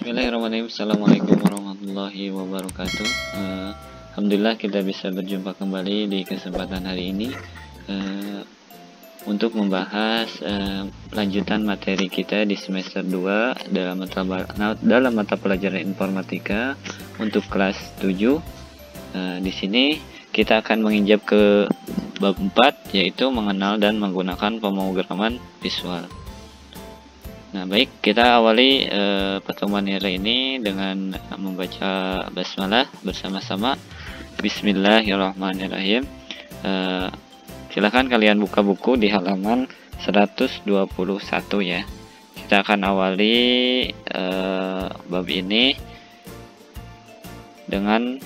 Bismillahirrahmanirrahim. Assalamualaikum warahmatullahi wabarakatuh. Alhamdulillah kita bisa berjumpa kembali di kesempatan hari ini untuk membahas lanjutan materi kita di semester 2 dalam mata pelajaran informatika untuk kelas 7. Di sini kita akan menginjak ke bab 4, yaitu mengenal dan menggunakan pemrograman visual. Nah, baik, kita awali pertemuan hari ini dengan membaca basmalah bersama-sama. Bismillahirrahmanirrahim. Silahkan kalian buka buku di halaman 121 ya. Kita akan awali bab ini dengan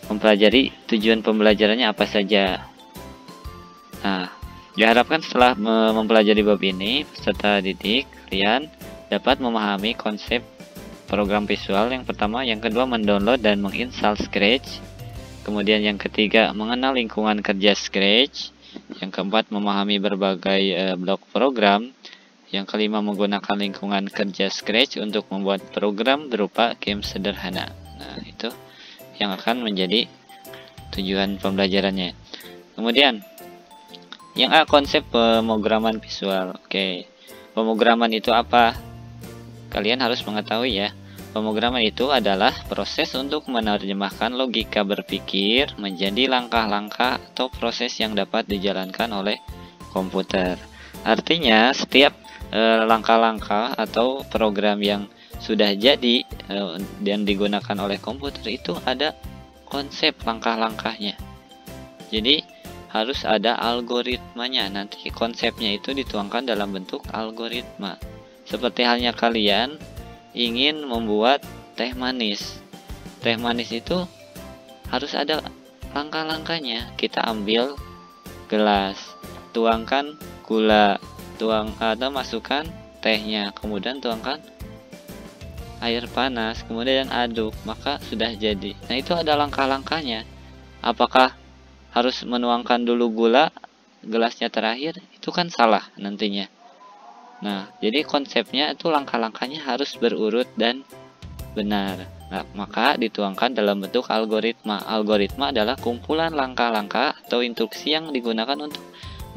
mempelajari tujuan pembelajarannya apa saja. Nah, diharapkan setelah mempelajari bab ini, peserta didik kalian dapat memahami konsep program visual yang pertama, yang kedua mendownload dan menginstal Scratch, kemudian yang ketiga mengenal lingkungan kerja Scratch, yang keempat memahami berbagai blok program, yang kelima menggunakan lingkungan kerja Scratch untuk membuat program berupa game sederhana. Nah, itu yang akan menjadi tujuan pembelajarannya. Kemudian yang A, konsep pemrograman visual. Oke, pemrograman itu apa? Kalian harus mengetahui ya. Pemrograman itu adalah proses untuk menerjemahkan logika berpikir menjadi langkah-langkah atau proses yang dapat dijalankan oleh komputer. Artinya setiap langkah-langkah atau program yang sudah jadi dan digunakan oleh komputer itu ada konsep langkah-langkahnya. Jadi harus ada algoritmanya. Nanti konsepnya itu dituangkan dalam bentuk algoritma. Seperti halnya kalian ingin membuat teh manis. Teh manis itu harus ada langkah-langkahnya. Kita ambil gelas, tuangkan gula, masukkan tehnya, kemudian tuangkan air panas, kemudian aduk, maka sudah jadi. Nah, itu ada langkah-langkahnya. Apakah harus menuangkan dulu gula, gelasnya terakhir? Itu kan salah nantinya. Nah, jadi konsepnya itu langkah-langkahnya harus berurut dan benar. Nah, maka dituangkan dalam bentuk algoritma. Algoritma adalah kumpulan langkah-langkah atau instruksi yang digunakan untuk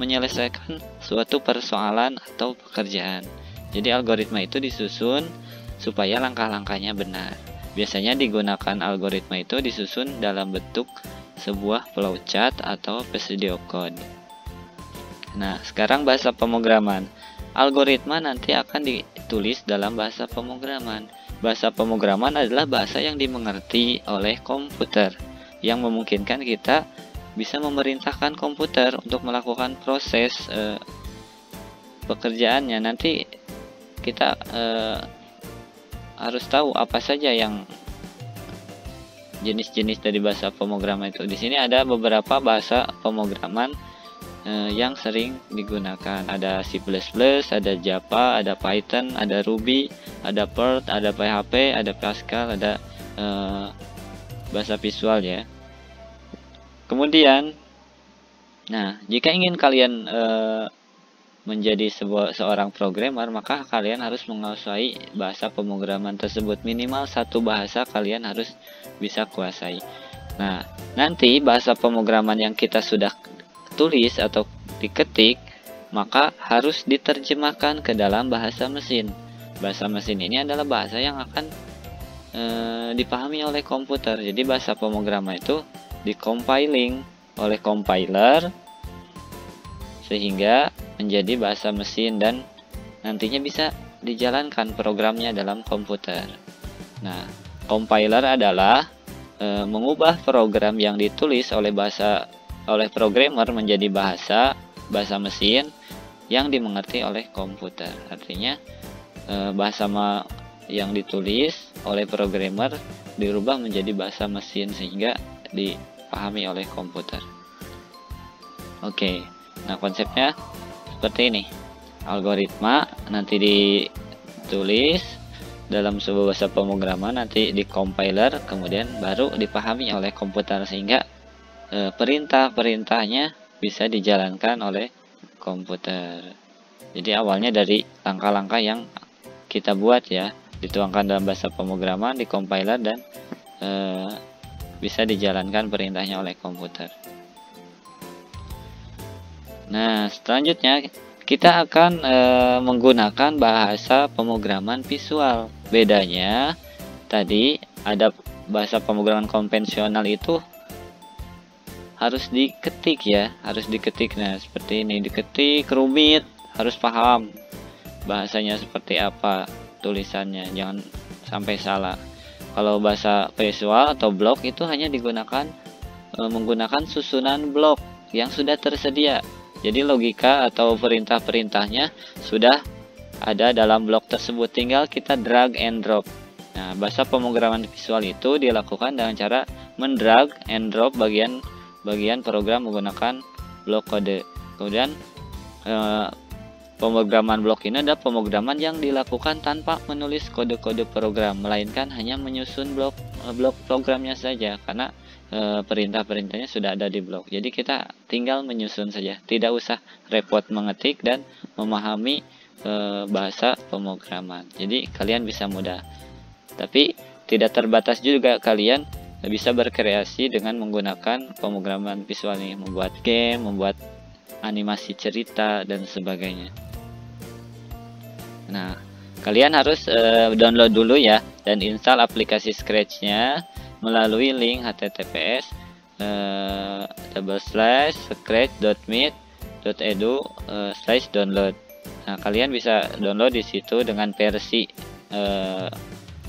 menyelesaikan suatu persoalan atau pekerjaan. Jadi algoritma itu disusun supaya langkah-langkahnya benar. Biasanya digunakan algoritma itu disusun dalam bentuk sebuah flowchart atau video code. Nah, sekarang bahasa pemrograman. Algoritma nanti akan ditulis dalam bahasa pemrograman. Bahasa pemrograman adalah bahasa yang dimengerti oleh komputer, yang memungkinkan kita bisa memerintahkan komputer untuk melakukan proses pekerjaannya. Nanti kita harus tahu apa saja yang jenis-jenis dari bahasa pemrograman itu. Di sini ada beberapa bahasa pemrograman yang sering digunakan. Ada C++, ada Java, ada Python, ada Ruby, ada Perl, ada PHP, ada Pascal, ada bahasa visual ya. Kemudian, nah, jika ingin kalian menjadi seorang programmer, maka kalian harus menguasai bahasa pemrograman tersebut. Minimal satu bahasa kalian harus bisa kuasai. Nah, nanti bahasa pemrograman yang kita sudah tulis atau diketik, maka harus diterjemahkan ke dalam bahasa mesin. Bahasa mesin ini adalah bahasa yang akan dipahami oleh komputer. Jadi bahasa pemrograman itu dicompiling oleh compiler sehingga menjadi bahasa mesin dan nantinya bisa dijalankan programnya dalam komputer. Nah, compiler adalah mengubah program yang ditulis oleh programmer menjadi bahasa mesin yang dimengerti oleh komputer. Artinya bahasa yang ditulis oleh programmer dirubah menjadi bahasa mesin sehingga dipahami oleh komputer. Oke, nah konsepnya seperti ini. Algoritma nanti ditulis dalam sebuah bahasa pemrograman, nanti di compiler, kemudian baru dipahami oleh komputer sehingga perintah-perintahnya bisa dijalankan oleh komputer. Jadi awalnya dari langkah-langkah yang kita buat ya, dituangkan dalam bahasa pemrograman, di compiler, dan bisa dijalankan perintahnya oleh komputer. Nah, selanjutnya kita akan menggunakan bahasa pemrograman visual. Bedanya tadi ada bahasa pemrograman konvensional itu harus diketik ya, harus diketik. Nah, seperti ini, diketik rumit, harus paham bahasanya seperti apa, tulisannya jangan sampai salah. Kalau bahasa visual atau blok itu hanya digunakan menggunakan susunan blok yang sudah tersedia. Jadi logika atau perintah-perintahnya sudah ada dalam blok tersebut, tinggal kita drag and drop. Nah, bahasa pemrograman visual itu dilakukan dengan cara mendrag and drop bagian program menggunakan blok kode. Kemudian pemrograman blok ini adalah pemrograman yang dilakukan tanpa menulis kode-kode program, melainkan hanya menyusun blok programnya saja, karena perintah-perintahnya sudah ada di blok. Jadi kita tinggal menyusun saja, tidak usah repot mengetik dan memahami bahasa pemrograman. Jadi kalian bisa mudah. Tapi tidak terbatas juga, kalian bisa berkreasi dengan menggunakan pemrograman visual ini, membuat game, membuat animasi cerita dan sebagainya. Nah, kalian harus download dulu ya dan install aplikasi Scratch-nya melalui link https://scratch.meet.edu/download. Nah, kalian bisa download di situ dengan versi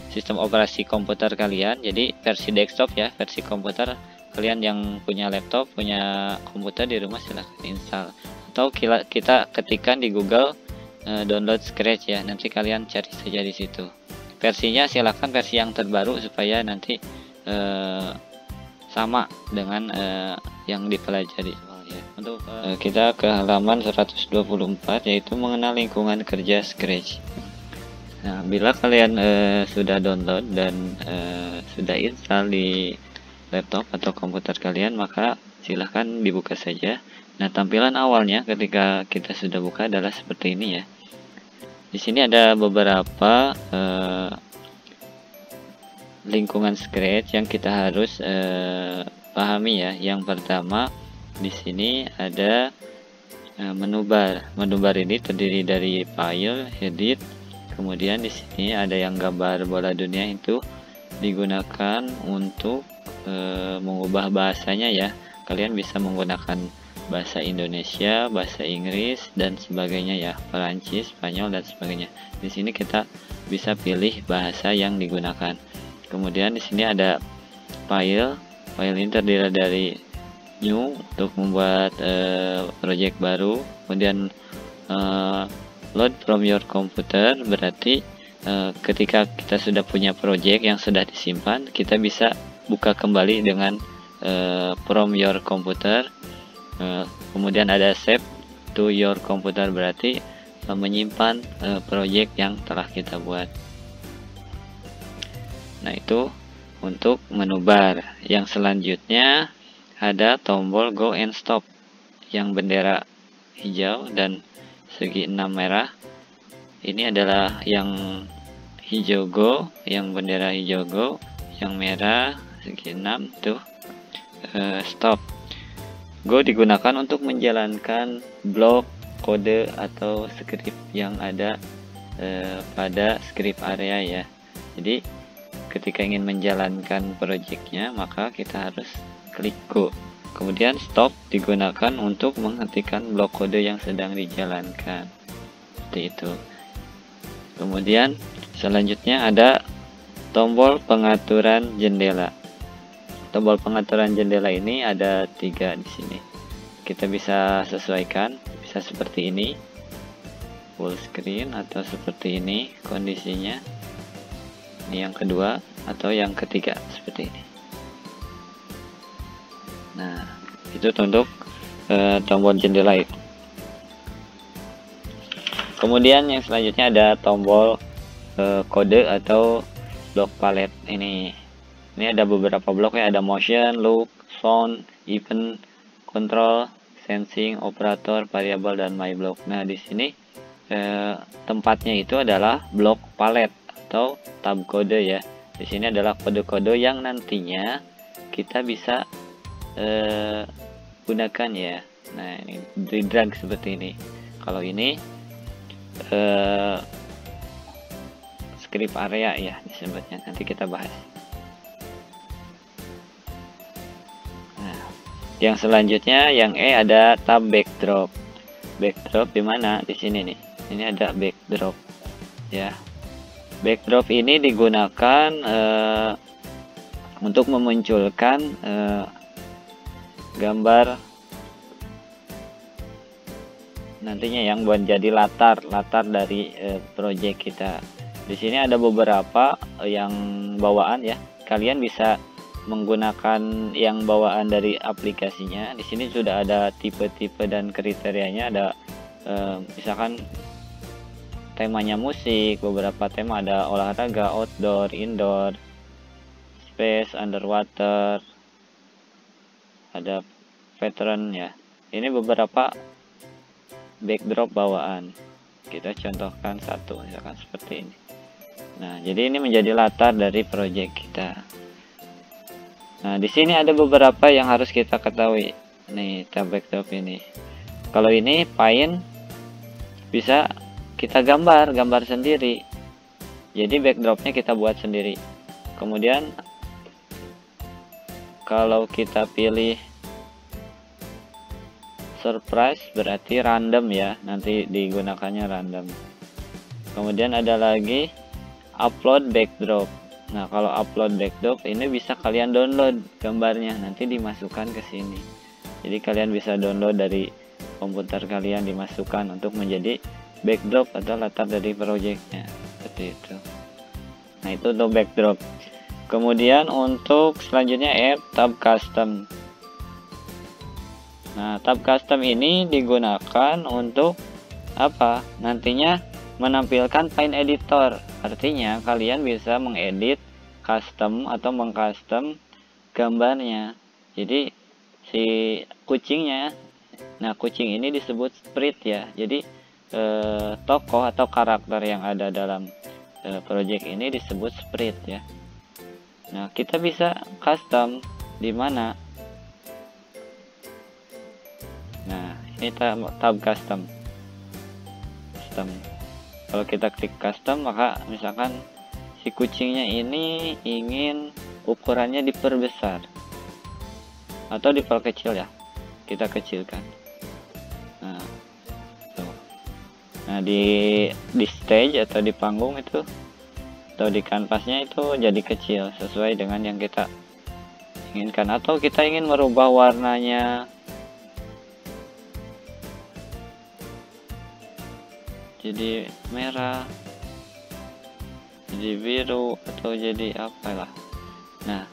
sistem operasi komputer kalian. Jadi versi desktop ya, versi komputer. Kalian yang punya laptop, punya komputer di rumah silahkan install. Atau kita ketikkan di Google download Scratch ya. Nanti kalian cari saja di situ. Versinya silahkan versi yang terbaru supaya nanti sama dengan yang dipelajari. Untuk kita ke halaman 124, yaitu mengenal lingkungan kerja Scratch. Nah, bila kalian sudah download dan sudah install di laptop atau komputer kalian, maka silahkan dibuka saja. Nah, tampilan awalnya ketika kita sudah buka adalah seperti ini ya. Di sini ada beberapa lingkungan Scratch yang kita harus pahami ya. Yang pertama, di sini ada menu bar. Menu bar ini terdiri dari file, edit, kemudian di sini ada yang gambar bola dunia, itu digunakan untuk mengubah bahasanya ya. Kalian bisa menggunakan bahasa Indonesia, bahasa Inggris dan sebagainya ya, Perancis, Spanyol dan sebagainya. Di sini kita bisa pilih bahasa yang digunakan. Kemudian di sini ada file ini terdiri dari new untuk membuat project baru. Kemudian load from your computer berarti ketika kita sudah punya project yang sudah disimpan, kita bisa buka kembali dengan from your computer. Kemudian ada save to your computer berarti menyimpan project yang telah kita buat. Nah, itu untuk menu bar. Yang selanjutnya ada tombol go and stop yang bendera hijau dan segi 6 merah. Ini adalah yang hijau go, yang bendera hijau go, yang merah segi 6 tuh stop. Go digunakan untuk menjalankan blok kode atau script yang ada pada script area ya. Jadi ketika ingin menjalankan projectnya, maka kita harus klik go. Kemudian stop digunakan untuk menghentikan blok kode yang sedang dijalankan. Seperti itu. Kemudian selanjutnya ada tombol pengaturan jendela. Tombol pengaturan jendela ini ada 3 di sini. Kita bisa sesuaikan, bisa seperti ini, full screen, atau seperti ini kondisinya. Ini yang kedua atau yang ketiga seperti ini. Nah, itu untuk tombol jendela itu. Kemudian yang selanjutnya ada tombol kode atau blok palet ini. Ini ada beberapa blok ya, ada motion, look, sound, event, control, sensing, operator, variable, dan my block. Nah, di sini tempatnya itu adalah blok palet atau tab kode ya. Di sini adalah kode-kode yang nantinya kita bisa gunakan ya. Nah, ini di drag seperti ini. Kalau ini script area ya disebutnya, nanti kita bahas. Nah, yang selanjutnya yang ada tab backdrop. Backdrop di mana? Di sini nih. Ini ada backdrop ya. Backdrop ini digunakan untuk memunculkan gambar nantinya yang buat jadi latar dari project kita. Di sini ada beberapa yang bawaan ya. Kalian bisa menggunakan yang bawaan dari aplikasinya. Di sini sudah ada tipe-tipe dan kriterianya. Ada misalkan temanya musik, beberapa tema ada olahraga, outdoor, indoor, space, underwater, ada veteran ya. Ini beberapa backdrop bawaan. Kita contohkan satu, misalkan seperti ini. Nah, jadi ini menjadi latar dari project kita. Nah, di sini ada beberapa yang harus kita ketahui. Nih, tab backdrop ini. Kalau ini Paint bisa kita gambar sendiri. Jadi backdropnya kita buat sendiri. Kemudian kalau kita pilih surprise berarti random ya, nanti digunakannya random. Kemudian ada lagi upload backdrop. Nah, kalau upload backdrop ini bisa kalian download gambarnya, nanti dimasukkan ke sini. Jadi kalian bisa download dari komputer kalian, dimasukkan untuk menjadi backdrop atau latar dari projectnya, seperti itu. Nah, itu untuk backdrop. Kemudian untuk selanjutnya tab custom. Nah, tab custom ini digunakan untuk apa? Nantinya menampilkan Paint editor. Artinya kalian bisa mengedit custom atau mengcustom gambarnya. Jadi si kucingnya, nah kucing ini disebut sprite ya. Jadi tokoh atau karakter yang ada dalam project ini disebut sprite ya. Nah, kita bisa custom di mana? Nah, ini tab custom. Kalau kita klik custom, maka misalkan si kucingnya ini ingin ukurannya diperbesar atau diperkecil ya, kita kecilkan. Nah, di stage atau di panggung itu atau di kanvasnya itu jadi kecil sesuai dengan yang kita inginkan, atau kita ingin merubah warnanya jadi merah, jadi biru, atau jadi apalah. Nah,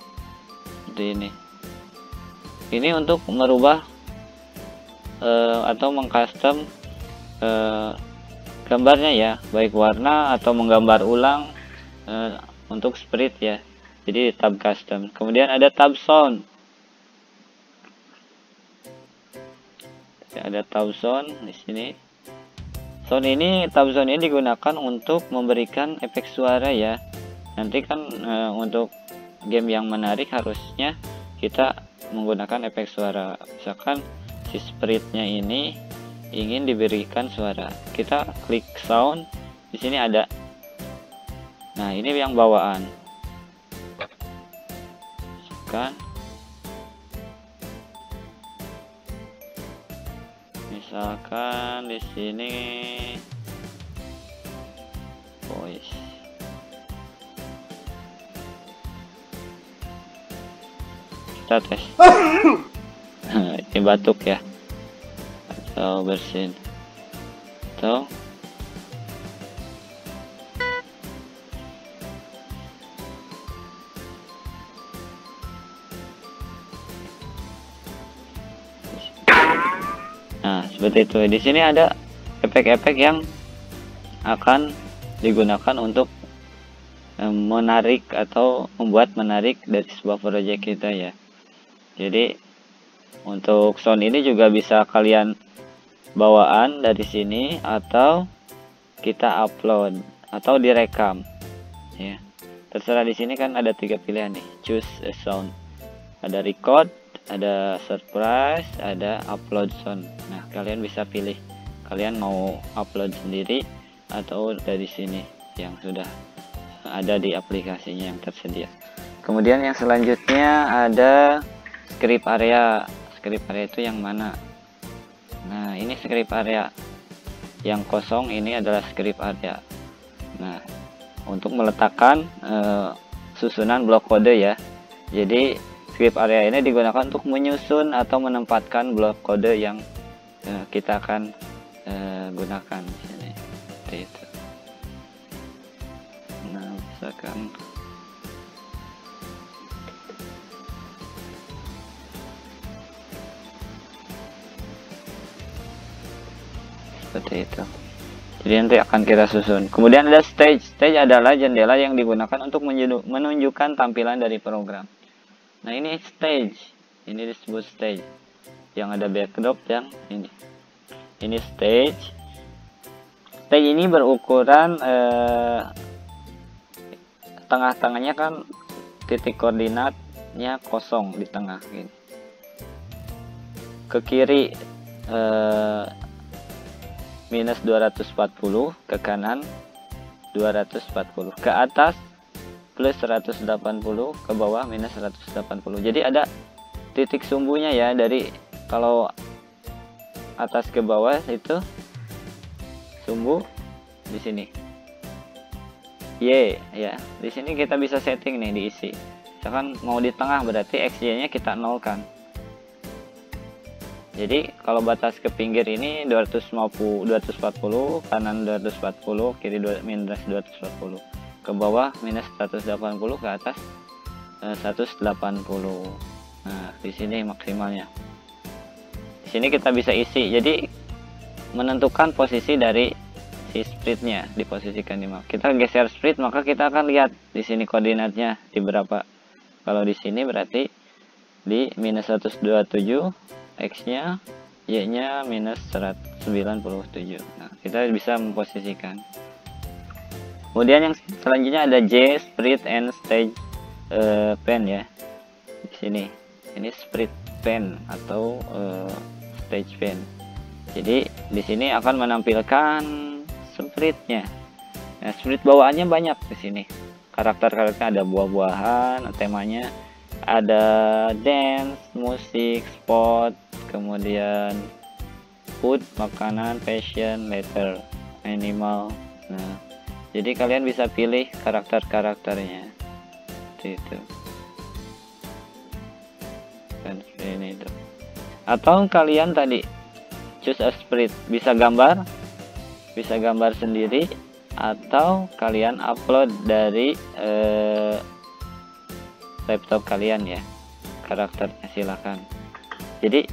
seperti ini. Ini untuk merubah atau mengcustom gambarnya ya, baik warna atau menggambar ulang untuk sprite ya. Jadi tab custom. Kemudian ada tab sound. Ada tab sound di sini. Tab sound ini digunakan untuk memberikan efek suara ya. Nanti kan untuk game yang menarik harusnya kita menggunakan efek suara. Misalkan si sprite-nya ini ingin diberikan suara, kita klik sound, di sini ada. Nah, ini yang bawaan kan, misalkan di sini voice. Kita tes. Ini batuk ya, atau bersin, atau nah seperti itu. Di sini ada efek-efek yang akan digunakan untuk menarik atau membuat menarik dari sebuah proyek kita ya. Jadi untuk sound ini juga bisa kalian bawaan dari sini atau kita upload atau direkam. ya. Terserah, di sini kan ada 3 pilihan nih, choose a sound. Ada record, ada surprise, ada upload sound. Nah, kalian bisa pilih kalian mau upload sendiri atau dari sini yang sudah ada di aplikasinya yang tersedia. Kemudian yang selanjutnya ada script area. Script area itu yang mana? Nah, ini script area yang kosong, ini adalah script area. Nah, untuk meletakkan susunan blok kode ya. Jadi script area ini digunakan untuk menyusun atau menempatkan blok kode yang kita akan gunakan di sini. Seperti itu. Nah, misalkan seperti itu. Jadi nanti akan kita susun. Kemudian ada stage. Stage adalah jendela yang digunakan untuk menunjukkan tampilan dari program. Nah, ini stage. Ini disebut stage. Yang ada backdrop yang ini. Ini stage. Stage ini berukuran tengah-tengahnya kan titik koordinatnya kosong di tengah gini. Ke kiri minus 240, ke kanan 240, ke atas plus 180, ke bawah minus 180. Jadi ada titik sumbunya ya, dari kalau atas ke bawah itu sumbu di sini. Y ya, di sini kita bisa setting nih, diisi. Misalkan mau di tengah berarti XY-nya kita nolkan. Jadi kalau batas ke pinggir ini 240, kanan 240, kiri minus 240, ke bawah minus 180, ke atas 180. Nah, di sini maksimalnya. Di sini kita bisa isi. Jadi menentukan posisi dari si splitnya, diposisikan di mana. Kita geser split, maka kita akan lihat di sini koordinatnya di berapa. Kalau di sini berarti di minus 127. X-nya, Y-nya minus 197. Nah, kita bisa memposisikan. Kemudian yang selanjutnya ada J, split and stage pen ya. Di sini, ini split pen atau stage pen. Jadi di sini akan menampilkan splitnya. Nah, split bawaannya banyak di sini. Karakter-karakternya ada buah-buahan, temanya ada dance, musik, sport, kemudian food, makanan, fashion, letter, animal. Nah, jadi kalian bisa pilih karakter-karakternya seperti itu. Dan ini itu. Atau kalian tadi choose a split, bisa gambar sendiri, atau kalian upload dari laptop kalian ya, karakternya silakan. Jadi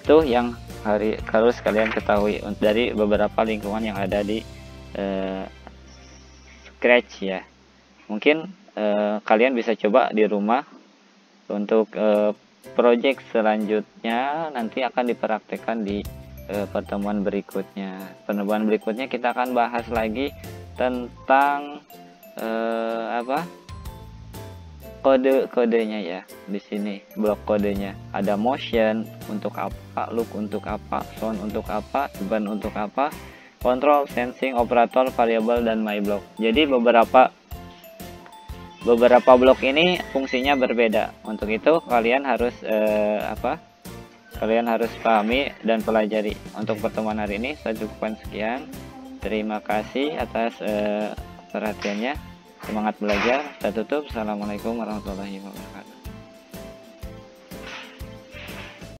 itu yang harus kalian ketahui dari beberapa lingkungan yang ada di Scratch ya. Mungkin kalian bisa coba di rumah. Untuk project selanjutnya nanti akan dipraktekkan di pertemuan berikutnya. Pertemuan berikutnya kita akan bahas lagi tentang kode-kodenya ya. Di sini blok kodenya ada motion untuk apa, look untuk apa, sound untuk apa, event untuk apa, control, sensing, operator, variable, dan my block. Jadi beberapa blok ini fungsinya berbeda. Untuk itu kalian harus kalian harus pahami dan pelajari. Untuk pertemuan hari ini saya cukupkan sekian. Terima kasih atas perhatiannya. Semangat belajar. Saya tutup. Assalamualaikum warahmatullahi wabarakatuh.